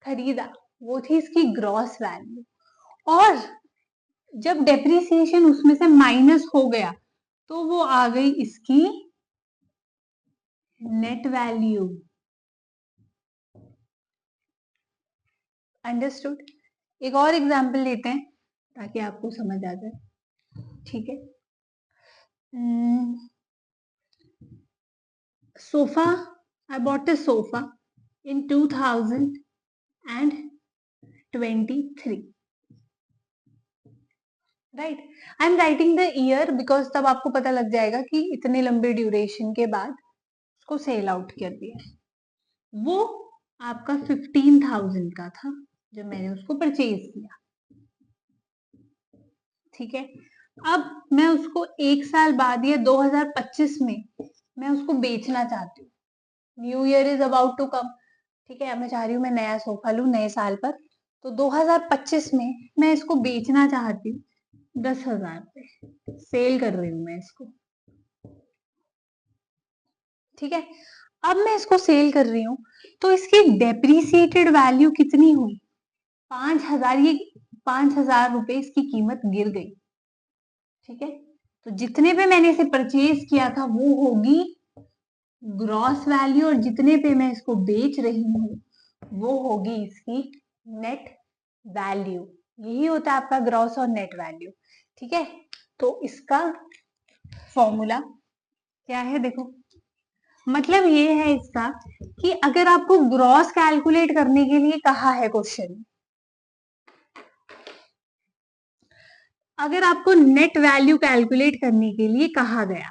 खरीदा वो थी इसकी ग्रॉस वैल्यू, और जब डेप्रिसिएशन उसमें से माइनस हो गया तो वो आ गई इसकी नेट वैल्यू। अंडरस्टूड। एक और एग्जांपल लेते हैं ताकि आपको समझ आ जाए। ठीक है, sofa, I bought a sofa in 2023, right. I am writing the year because तब आपको पता लग जाएगा कि इतने लंबे ड्यूरेशन के बाद उसको सेल आउट कर दिया। वो आपका 15,000 का था, जब मैंने उसको परचेज किया, ठीक है। अब मैं उसको 1 साल बाद या 2025 में मैं उसको बेचना चाहती हूँ, new year is about to come, ठीक है। अब मैं चाह रही हूँ मैं नया सोफा लूं नए साल पर, तो 2025 में मैं इसको बेचना चाहती हूँ 10,000 पे, सेल कर रही हूँ मैं इसको, ठीक है। अब मैं इसको सेल कर रही हूँ तो इसकी डेप्रीसिएटेड वैल्यू कितनी हुई, 5,000, ये 5,000 रुपए इसकी कीमत गिर गई, ठीक है। तो जितने पे मैंने इसे परचेज किया था वो होगी ग्रॉस वैल्यू, और जितने पे मैं इसको बेच रही हूँ वो होगी इसकी नेट वैल्यू। यही होता है आपका ग्रॉस और नेट वैल्यू, ठीक है। तो इसका फॉर्मूला क्या है, देखो, मतलब ये है इसका कि अगर आपको ग्रॉस कैलकुलेट करने के लिए कहा है क्वेश्चन, अगर आपको नेट वैल्यू कैलकुलेट करने के लिए कहा गया,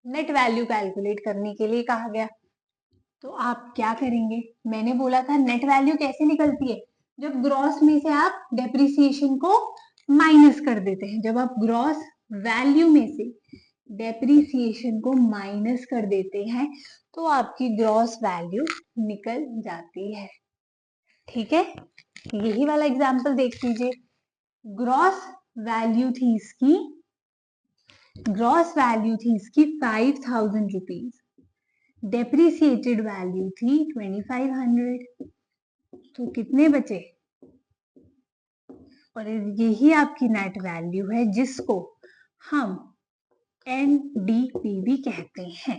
नेट वैल्यू कैलकुलेट करने के लिए कहा गया, तो आप क्या करेंगे, मैंने बोला था नेट वैल्यू कैसे निकलती है, जब ग्रॉस में से आप डेप्रिसिएशन को माइनस कर देते हैं, जब आप ग्रॉस वैल्यू में से डेप्रिसिएशन को माइनस कर देते हैं तो आपकी ग्रॉस वैल्यू निकल जाती है, ठीक है। यही वाला एग्जांपल देख लीजिए, ग्रॉस वैल्यू थी इसकी, ग्रॉस वैल्यू थी इसकी 5,000 रुपीज, डेप्रिसिएटेड वैल्यू थी 2,500, तो कितने बचे, और यही आपकी नेट वैल्यू है जिसको हम NDPV कहते हैं,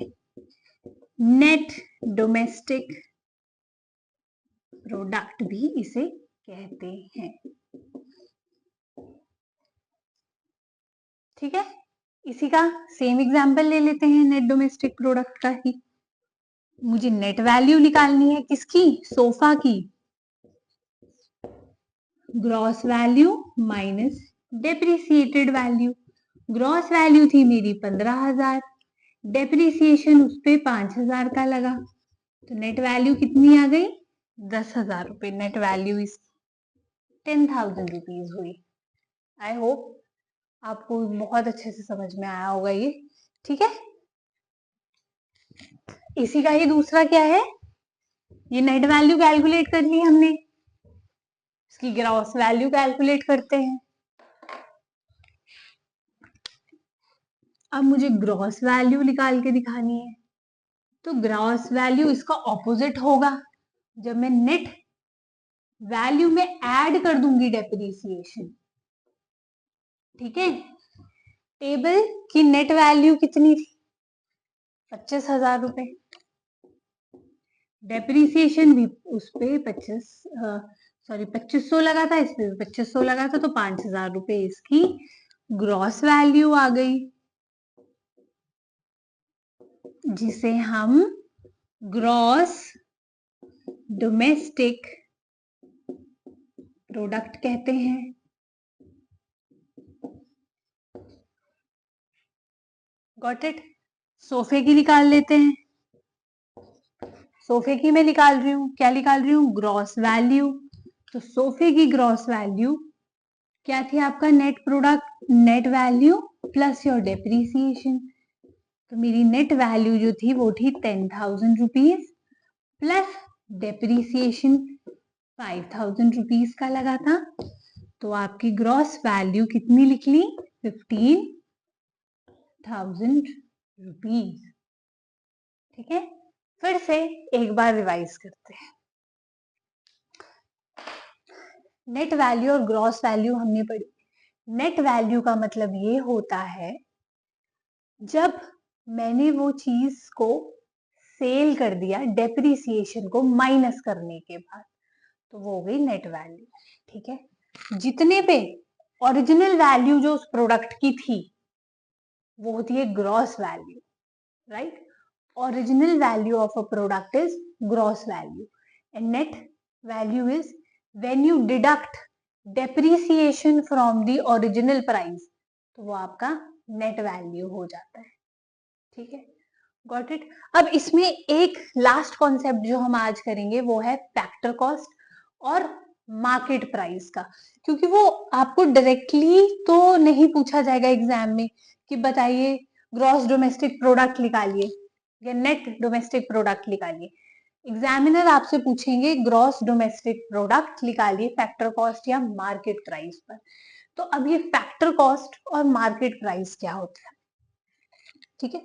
नेट डोमेस्टिक प्रोडक्ट भी इसे कहते हैं, ठीक है। इसी का सेम एग्जांपल ले लेते हैं नेट डोमेस्टिक प्रोडक्ट का ही। मुझे नेट वैल्यू निकालनी है किसकी, सोफा की, gross value minus depreciated value, gross value थी मेरी 15,000, डेप्रिसिएशन उस पे 5,000 का लगा, तो नेट वैल्यू कितनी आ गई, 10,000 रुपए, नेट वैल्यू इस 10,000 रुपीज हुई। आई होप आपको बहुत अच्छे से समझ में आया होगा ये, ठीक है। इसी का ही दूसरा क्या है, ये नेट वैल्यू कैलकुलेट कर ली हमने, इसकी ग्रॉस वैल्यू कैलकुलेट करते हैं। अब मुझे ग्रॉस वैल्यू निकाल के दिखानी है, तो ग्रॉस वैल्यू इसका ऑपोजिट होगा, जब मैं नेट वैल्यू में ऐड कर दूंगी डेप्रिसिएशन, ठीक है। टेबल की नेट वैल्यू कितनी थी, 25,000 रुपए, डेप्रिसिएशन भी उस पे 2500 लगा था, इस पे 2500 लगा था, तो 5,000 रुपए इसकी ग्रॉस वैल्यू आ गई, जिसे हम ग्रॉस डोमेस्टिक प्रोडक्ट कहते हैं। Got it. सोफे की निकाल लेते हैं, सोफे की मैं निकाल रही हूँ, क्या निकाल रही हूँ, ग्रॉस वैल्यू, तो सोफे की ग्रॉस वैल्यू क्या थी, आपका net product, net value plus your depreciation, तो मेरी नेट वैल्यू जो थी वो थी 10,000 रुपीज प्लस डेप्रिसिएशन 5,000 रुपीज का लगा था, तो आपकी ग्रॉस वैल्यू कितनी निकली, 15,000 रुपीज, ठीक है। फिर से एक बार रिवाइज करते हैं, नेट वैल्यू और ग्रॉस वैल्यू हमने पढ़ी। नेट वैल्यू का मतलब ये होता है जब मैंने वो चीज को सेल कर दिया डेप्रिसिएशन को माइनस करने के बाद, तो वो हो गई नेट वैल्यू, ठीक है। जितने पे ओरिजिनल वैल्यू जो उस प्रोडक्ट की थी वो होती है gross value, right. Original value of a product is gross value and net value is when you deduct depreciation from the original price, तो वो आपका नेट वैल्यू हो जाता है, ठीक है। Got it. अब इसमें एक लास्ट कॉन्सेप्ट जो हम आज करेंगे वो है फैक्टर कॉस्ट और मार्केट प्राइस का, क्योंकि वो आपको डायरेक्टली तो नहीं पूछा जाएगा एग्जाम में कि बताइए ग्रॉस डोमेस्टिक प्रोडक्ट निकालिए या नेट डोमेस्टिक प्रोडक्ट निकालिए। एग्जामिनर आपसे पूछेंगे ग्रॉस डोमेस्टिक प्रोडक्ट निकालिए फैक्टर कॉस्ट या मार्केट प्राइस पर। तो अब ये फैक्टर कॉस्ट और मार्केट प्राइस क्या होता है, ठीक है।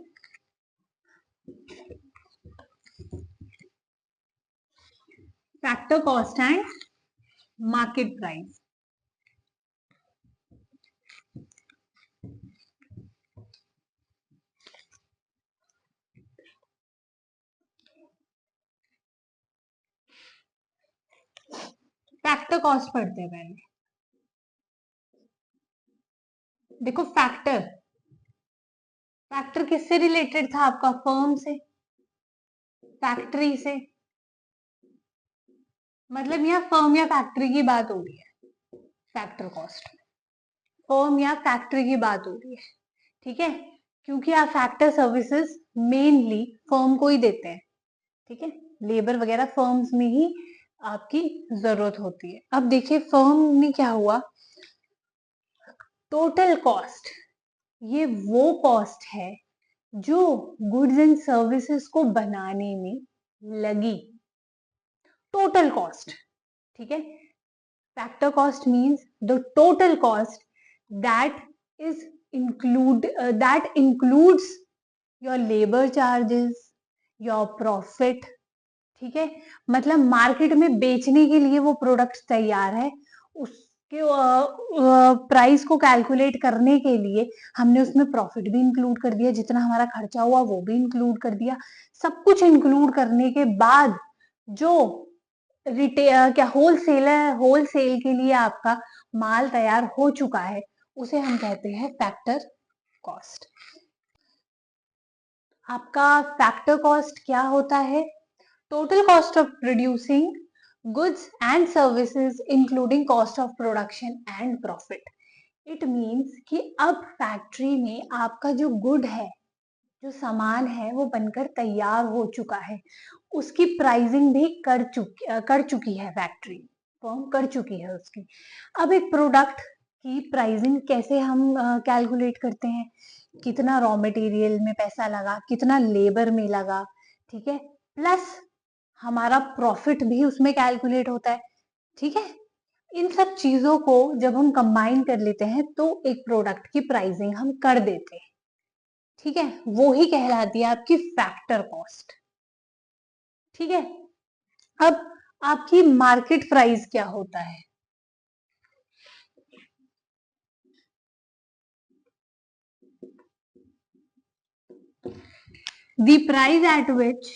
Factor cost and market price. Factor cost पढ़ते हैं पहले। देखो फैक्टर, फैक्टर किससे रिलेटेड था आपका, फर्म से, फैक्ट्री से, मतलब यहाँ फर्म या फैक्ट्री की बात हो रही है। फैक्टर कॉस्ट फर्म या फैक्ट्री की बात हो रही है, ठीक है, क्योंकि आप फैक्टर सर्विसेज मेनली फर्म को ही देते हैं, ठीक है, लेबर वगैरह फर्म्स में ही आपकी जरूरत होती है। अब देखिए फर्म में क्या हुआ, टोटल कॉस्ट, ये वो कॉस्ट है जो गुड्स एंड सर्विसेज को बनाने में लगी, टोटल कॉस्ट, ठीक है। Factor cost means the total cost that is that includes your labor charges, your profit, ठीक है, मतलब मार्केट में बेचने के लिए वो प्रोडक्ट तैयार है, उसके प्राइस को कैलकुलेट करने के लिए हमने उसमें प्रॉफिट भी इंक्लूड कर दिया, जितना हमारा खर्चा हुआ वो भी इंक्लूड कर दिया। सब कुछ इंक्लूड करने के बाद जो रिटेल क्या होलसेल के लिए आपका माल तैयार हो चुका है उसे हम कहते हैं फैक्टर कॉस्ट। आपका फैक्टर कॉस्ट क्या होता है, total cost of producing goods and services including cost of production and profit. It means कि अब फैक्ट्री में आपका जो गुड है, जो सामान है वो बनकर तैयार हो चुका है, उसकी प्राइसिंग भी कर चुकी है फैक्ट्री, फर्म कर चुकी है उसकी। अब एक प्रोडक्ट की प्राइसिंग कैसे हम कैलकुलेट करते हैं, कितना रॉ मटेरियल में पैसा लगा, कितना लेबर में लगा, ठीक है, प्लस हमारा प्रॉफिट भी उसमें कैलकुलेट होता है, ठीक है। इन सब चीजों को जब हम कंबाइन कर लेते हैं तो एक प्रोडक्ट की प्राइसिंग हम कर देते हैं, ठीक है, वो ही कहलाती है आपकी फैक्टर कॉस्ट, ठीक है। अब आपकी मार्केट प्राइस क्या होता है, the price at which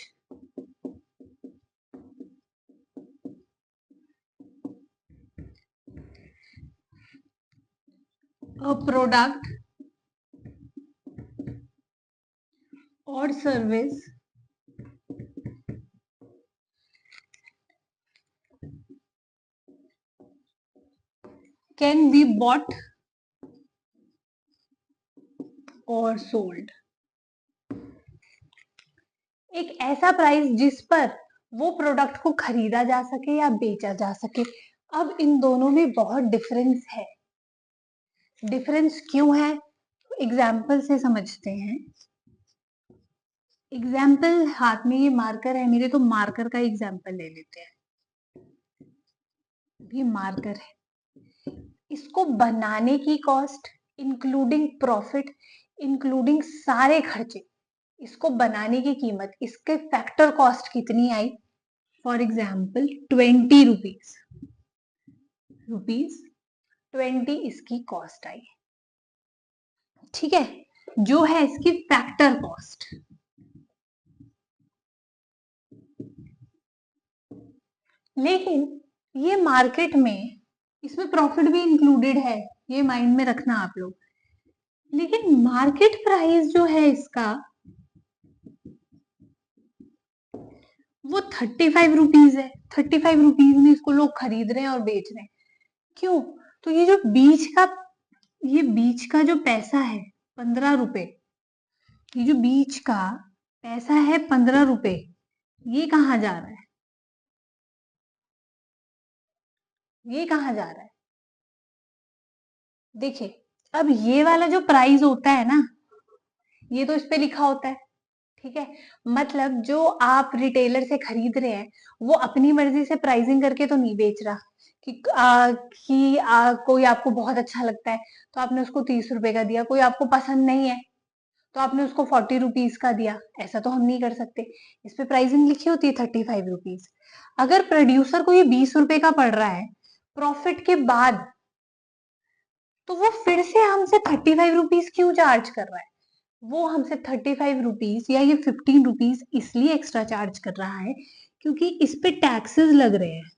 a product or service can be bought or sold। एक ऐसा प्राइस जिस पर वो प्रोडक्ट को खरीदा जा सके या बेचा जा सके। अब इन दोनों में बहुत डिफरेंस है, डिफरेंस क्यों है एग्जाम्पल से समझते हैं। एग्जाम्पल हाथ में ये मार्कर है मेरे, तो मार्कर का एग्जाम्पल ले लेते हैं। ये मार्कर है, इसको बनाने की कॉस्ट इंक्लूडिंग प्रॉफिट, इंक्लूडिंग सारे खर्चे, इसको बनाने की कीमत, इसके फैक्टर कॉस्ट कितनी आई, फॉर एग्जाम्पल 20 रुपीज 20 इसकी कॉस्ट आई, ठीक है, जो है इसकी फैक्टर कॉस्ट। लेकिन ये मार्केट में इसमें प्रॉफिट भी इंक्लूडेड है, ये माइंड में रखना आप लोग। लेकिन मार्केट प्राइस जो है इसका वो 35 रुपीज है, 35 रुपीज में इसको लोग खरीद रहे हैं और बेच रहे हैं। क्यों, तो ये बीच का जो पैसा है 15 रुपए, ये जो बीच का पैसा है 15 रुपए, ये कहाँ जा रहा है? ये कहाँ जा रहा है? देखिए, अब ये वाला जो प्राइस होता है ना, ये तो इस पे लिखा होता है, ठीक है। मतलब जो आप रिटेलर से खरीद रहे हैं, वो अपनी मर्जी से प्राइसिंग करके तो नहीं बेच रहा कि कोई आपको बहुत अच्छा लगता है तो आपने उसको 30 रुपए का दिया, कोई आपको पसंद नहीं है तो आपने उसको 40 रुपीज का दिया। ऐसा तो हम नहीं कर सकते। इस पे प्राइसिंग लिखी होती है 35 रुपीज। अगर प्रोड्यूसर को ये 20 रुपए का पड़ रहा है प्रॉफिट के बाद, तो वो फिर से हमसे 35 रुपीज क्यों चार्ज कर रहा है? वो हमसे 35 रुपीज या ये 15 रुपीज इसलिए एक्स्ट्रा चार्ज कर रहा है क्योंकि इस पे टैक्सेस लग रहे हैं।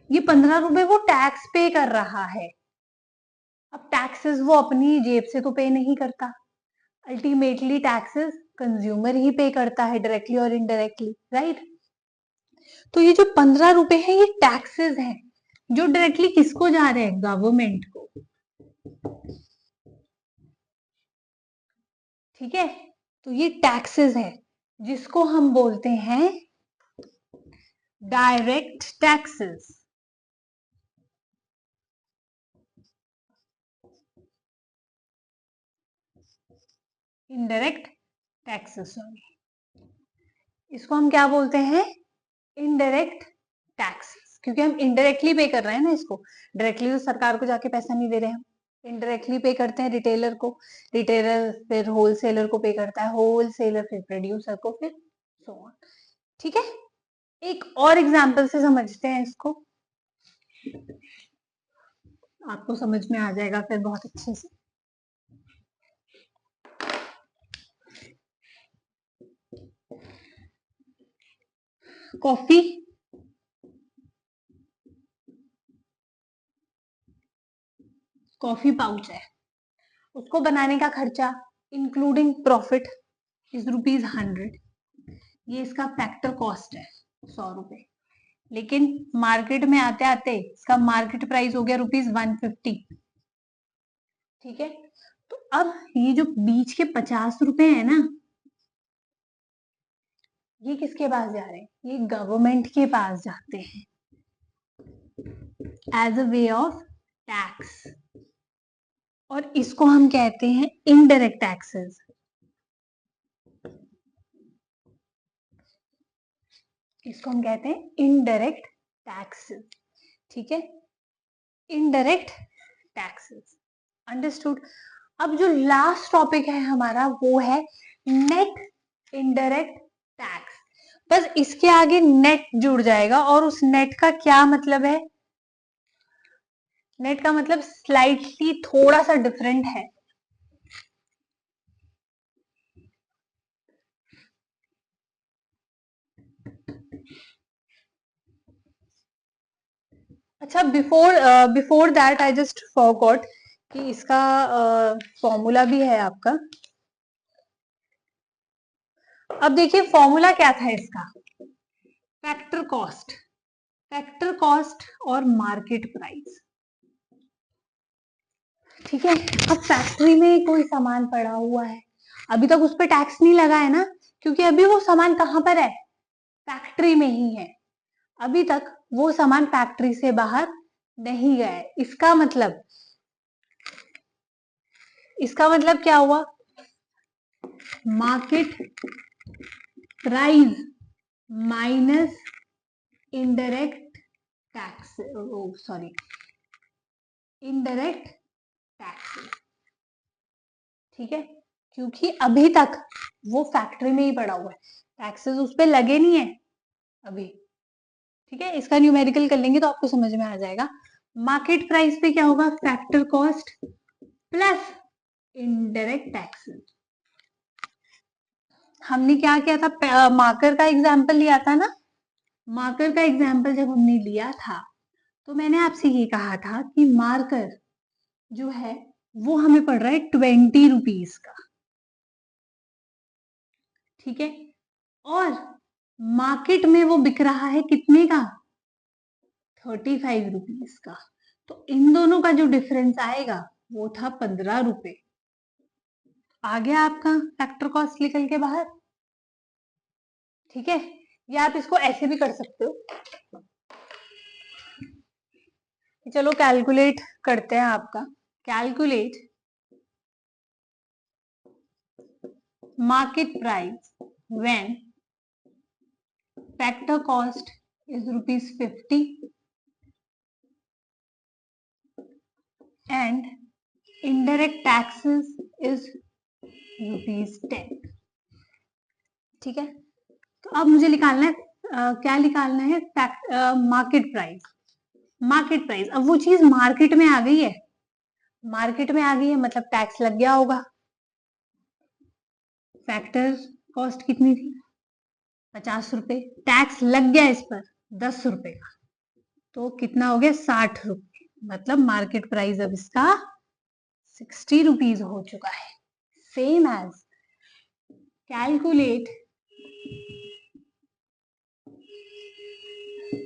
ये 15 रुपए वो टैक्स पे कर रहा है। अब टैक्सेस वो अपनी जेब से तो पे नहीं करता, अल्टीमेटली टैक्सेस कंज्यूमर ही पे करता है, डायरेक्टली और इनडायरेक्टली, राइट। तो ये जो 15 रुपए है ये टैक्सेस हैं जो डायरेक्टली किसको जा रहे हैं? गवर्नमेंट को, ठीक है। तो ये टैक्सेस है जिसको हम बोलते हैं direct taxes. Indirect taxes, sorry, इसको हम क्या बोलते हैं? इनडायरेक्ट टैक्सेस, क्योंकि हम इनडायरेक्टली पे कर रहे हैं ना इसको। डायरेक्टली तो सरकार को जाके पैसा नहीं दे रहे हम, इनडायरेक्टली पे करते हैं रिटेलर को, रिटेलर फिर होलसेलर को पे करता है, होलसेलर फिर प्रोड्यूसर को, फिर सो ऑन, ठीक है। एक और एग्जांपल से समझते हैं इसको, आपको समझ में आ जाएगा फिर बहुत अच्छे से। कॉफी, कॉफी पाउच है, उसको बनाने का खर्चा इंक्लूडिंग प्रॉफिट इज ₹100। ये इसका फैक्टर कॉस्ट है, 100 रुपए। लेकिन मार्केट में आते आते इसका मार्केट प्राइस हो गया ₹150, ठीक है। तो अब ये जो बीच के 50 रुपए है ना, ये किसके पास जा रहे हैं? ये गवर्नमेंट के पास जाते हैं as a way of tax, और इसको हम कहते हैं इनडायरेक्ट टैक्सेस। इसको हम कहते हैं इनडायरेक्ट टैक्सेस, ठीक है। Indirect taxes, understood. अब जो लास्ट टॉपिक है हमारा वो है नेट इनडायरेक्ट टैक्स। बस इसके आगे नेट जुड़ जाएगा, और उस नेट का क्या मतलब है? नेट का मतलब स्लाइटली थोड़ा सा डिफरेंट है। अच्छा, before that I just forgot कि इसका फॉर्मूला भी है आपका। अब देखिए फॉर्मूला क्या था इसका, फैक्टर कॉस्ट, फैक्टर कॉस्ट और मार्केट प्राइस, ठीक है। अब फैक्ट्री में कोई सामान पड़ा हुआ है, अभी तक उस पर टैक्स नहीं लगा है ना, क्योंकि अभी वो सामान कहां पर है? फैक्ट्री में ही है। अभी तक वो सामान फैक्ट्री से बाहर नहीं गया है। इसका मतलब क्या हुआ? Market price minus indirect tax, sorry, indirect tax, ठीक है। क्योंकि अभी तक वो फैक्ट्री में ही पड़ा हुआ है, टैक्सेस उस पर लगे नहीं है अभी, ठीक है। इसका न्यूमेरिकल कर लेंगे तो आपको समझ में आ जाएगा। मार्केट प्राइस पे क्या होगा? Factor cost plus indirect taxes. हमने क्या किया था? मार्कर का एग्जाम्पल लिया था ना। मार्कर का एग्जाम्पल जब हमने लिया था तो मैंने आपसे ये कहा था कि मार्कर जो है वो हमें पड़ रहा है 20 रुपीज का, ठीक है। और मार्केट में वो बिक रहा है कितने का? 35 रुपीज का। तो इन दोनों का जो डिफरेंस आएगा वो था 15 रुपए। आ गया आपका फैक्टर कॉस्ट निकल के बाहर। ठीक है, या आप इसको ऐसे भी कर सकते हो। चलो कैलकुलेट करते हैं आपका, calculate market price when factor cost is ₹50 and indirect taxes is ₹10। ठीक है, तो अब मुझे निकालना है क्या निकालना है, मार्केट प्राइस। मार्केट प्राइस, अब वो चीज मार्केट में आ गई है, मार्केट में आ गई है मतलब टैक्स लग गया होगा। फैक्टर कॉस्ट कितनी थी, 50 रुपए, टैक्स लग गया इस पर 10 रुपए का, तो कितना हो गया, 60 रुपए, मतलब मार्केट प्राइस अब इसका 60 रुपीज हो चुका है। Same age calculate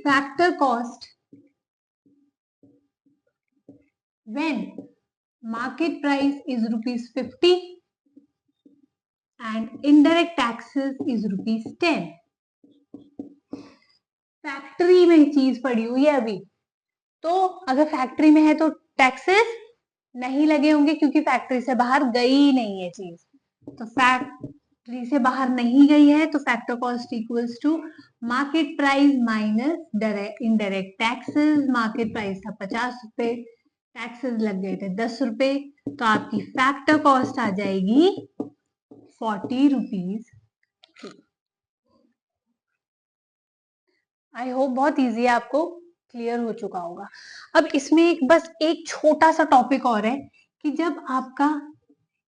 factor cost when market price is ₹50 and indirect taxes is ₹10। Factory में चीज पड़ी हुई है अभी, तो अगर फैक्ट्री में है तो टैक्सेस नहीं लगे होंगे क्योंकि फैक्ट्री से बाहर गई नहीं है चीज, तो फैक्ट्री से बाहर नहीं गई है तो factor cost equals to market price minus indirect taxes. Market price था 50 रुपए, टैक्सेस लग गए थे 10 रुपए, तो आपकी फैक्टर कॉस्ट आ जाएगी 40 रुपीज। आई होप बहुत इजी है, आपको क्लियर हो चुका होगा। अब इसमें बस एक छोटा सा टॉपिक और है कि जब आपका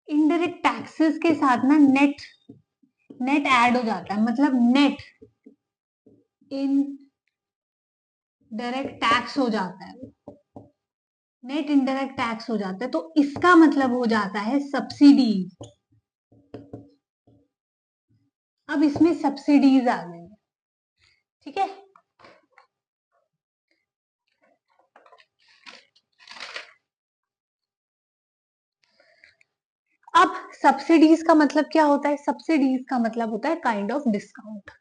इनडायरेक्ट टैक्सेस के साथ ना नेट ऐड हो जाता है, मतलब नेट इन डायरेक्ट टैक्स हो जाता है, नेट इनडायरेक्ट टैक्स हो जाता है, तो इसका मतलब हो जाता है सब्सिडी। अब इसमें सब्सिडीज आ गई, ठीक है। अब सब्सिडीज का मतलब क्या होता है, सब्सिडीज का मतलब होता है काइंड ऑफ डिस्काउंट।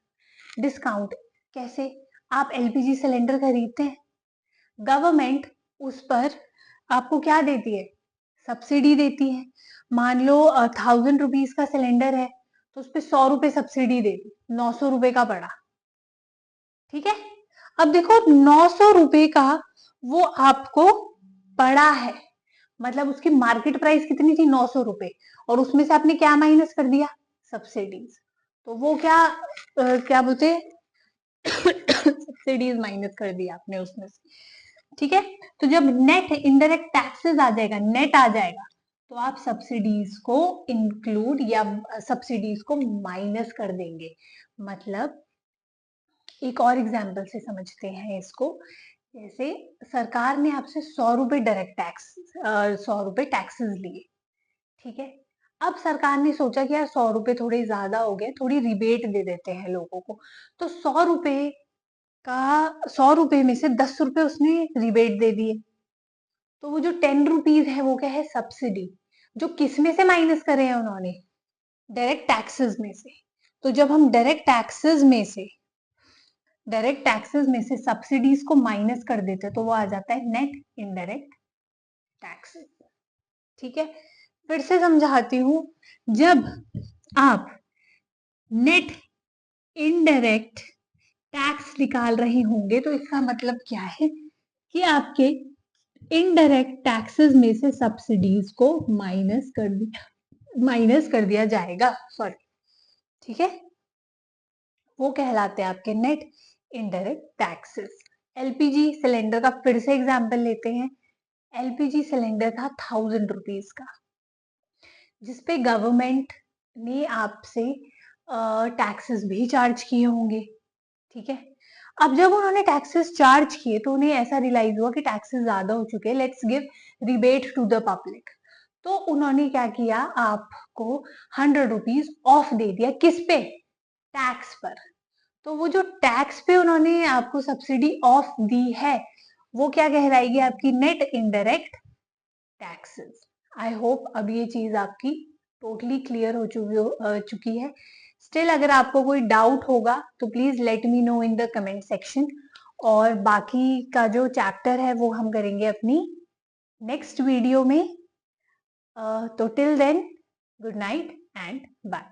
डिस्काउंट कैसे, आप एलपीजी सिलेंडर खरीदते हैं, गवर्नमेंट उस पर आपको क्या देती है, सब्सिडी देती है। मान लो 1000 रुपीज का सिलेंडर है तो उस पर 100 रुपए सब्सिडी देती, 900 रुपए का पड़ा, ठीक है। अब देखो 900 रुपए का वो आपको पड़ा है, मतलब उसकी मार्केट प्राइस कितनी थी, 900 रुपए, और उसमें से आपने क्या माइनस कर दिया, सब्सिडीज, तो वो क्या बोलते सब्सिडीज माइनस कर दिया आपने उसमें से, ठीक है। तो जब नेट इनडायरेक्ट टैक्सेस आ जाएगा, नेट आ जाएगा, तो आप सब्सिडीज को इंक्लूड या सब्सिडीज को माइनस कर देंगे। मतलब एक और एग्जांपल से समझते हैं इसको, जैसे सरकार ने आपसे 100 रुपए डायरेक्ट टैक्स 100 रुपए टैक्सेस लिए, ठीक है। अब सरकार ने सोचा कि यार 100 रुपए थोड़े ज्यादा हो गए, थोड़ी रिबेट दे देते हैं लोगों को, तो 100 रुपए में से 10 रुपए उसने रिबेट दे दिए, तो वो जो 10 रुपीज है वो क्या है, सब्सिडी, जो किस में से माइनस करे हैं उन्होंने, डायरेक्ट टैक्सेस में से। तो जब हम डायरेक्ट टैक्सेस में से सब्सिडीज को माइनस कर देते तो वो आ जाता है नेट इनडायरेक्ट टैक्सेस, ठीक है। फिर से समझाती हूं, जब आप नेट इनडायरेक्ट टैक्स निकाल रहे होंगे तो इसका मतलब क्या है कि आपके इनडायरेक्ट टैक्सेस में से सब्सिडीज को माइनस कर दिया जाएगा, सॉरी, ठीक है। वो कहलाते हैं आपके net indirect taxes. LPG cylinder का फिर से एग्जांपल लेते हैं। एलपीजी सिलेंडर था 1000 रुपीज का, जिसपे गवर्नमेंट ने आपसे टैक्सेस भी चार्ज किए होंगे, ठीक है। अब जब उन्होंने टैक्सेस चार्ज किए तो उन्हें ऐसा रियलाइज हुआ कि टैक्सेस ज्यादा हो चुके हैं, let's give rebate to the public. तो उन्होंने क्या किया, आपको 100 रुपीज ऑफ दे दिया, किस पे, टैक्स पर। तो वो जो टैक्स पे उन्होंने आपको सब्सिडी ऑफ दी है वो क्या कहलाएगी, आपकी net indirect taxes. I hope अब ये चीज आपकी टोटली क्लियर हो चुकी है। स्टिल अगर आपको कोई डाउट होगा तो please let me know in the comment section, और बाकी का जो चैप्टर है वो हम करेंगे अपनी नेक्स्ट वीडियो में। तो till then, good night and bye.